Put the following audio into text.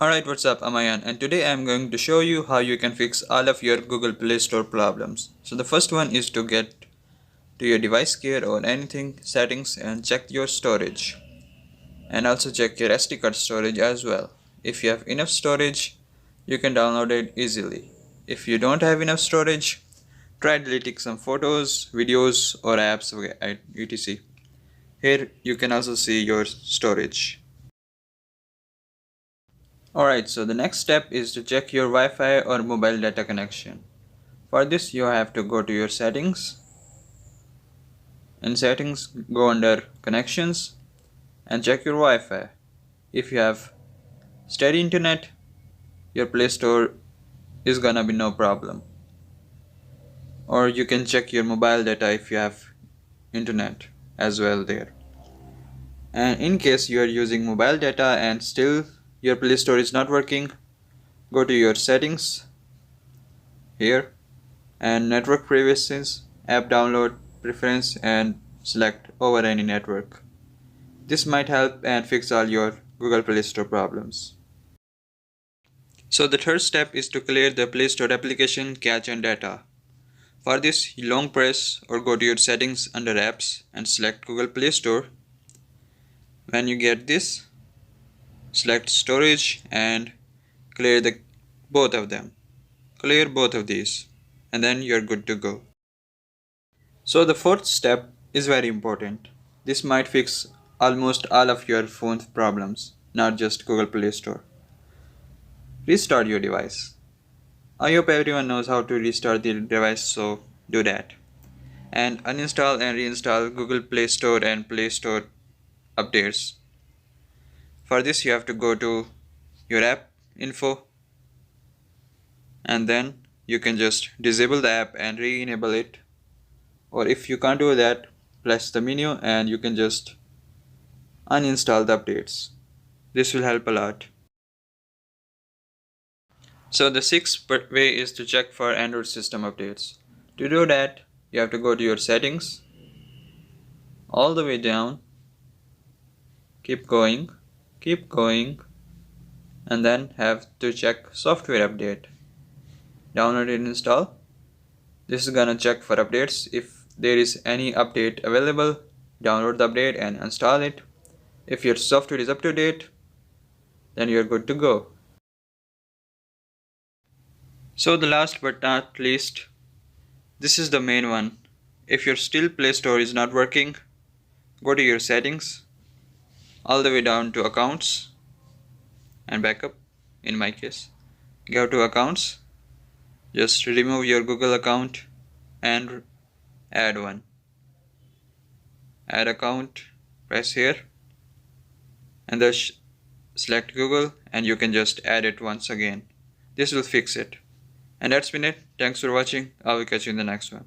Alright, what's up? I'm Ayan, and today I'm going to show you how you can fix all of your Google Play Store problems. So the first one is to get to your device care or anything settings and check your storage. And also check your SD card storage as well. If you have enough storage, you can download it easily. If you don't have enough storage, try deleting some photos, videos or apps etc. Here you can also see your storage. Alright, so the next step is to check your Wi-Fi or mobile data connection. For this you have to go to your settings. In settings, go under connections and check your Wi-Fi. If you have steady internet, your Play Store is gonna be no problem. Or you can check your mobile data if you have internet as well there. And in case you are using mobile data and still your Play Store is not working, go to your settings here and network preferences, app download preference and select over any network. This might help and fix all your Google Play Store problems. So the third step is to clear the Play Store application cache and data. For this, you long press or go to your settings under apps and select Google Play Store. When you get this, select storage and clear both of them. Clear both of these and then you're good to go. So the fourth step is very important. This might fix almost all of your phone's problems, not just Google Play Store. Restart your device. I hope everyone knows how to restart the device, so do that. And uninstall and reinstall Google Play Store and Play Store updates. For this you have to go to your app info and then you can just disable the app and re-enable it. Or if you can't do that, press the menu and you can just uninstall the updates. This will help a lot. So the sixth way is to check for Android system updates. To do that, you have to go to your settings, all the way down, keep going, and then have to check software update. Download and install. This is gonna check for updates. If there is any update available, download the update and install it. If your software is up to date, then you're good to go. So the last but not least, this is the main one. If your still Play Store is not working, go to your settings, all the way down to accounts and backup in my case. Go to accounts, just remove your Google account and add one. Add account, press here and then select Google and you can just add it once again. This will fix it. And that's been it. Thanks for watching. I will catch you in the next one.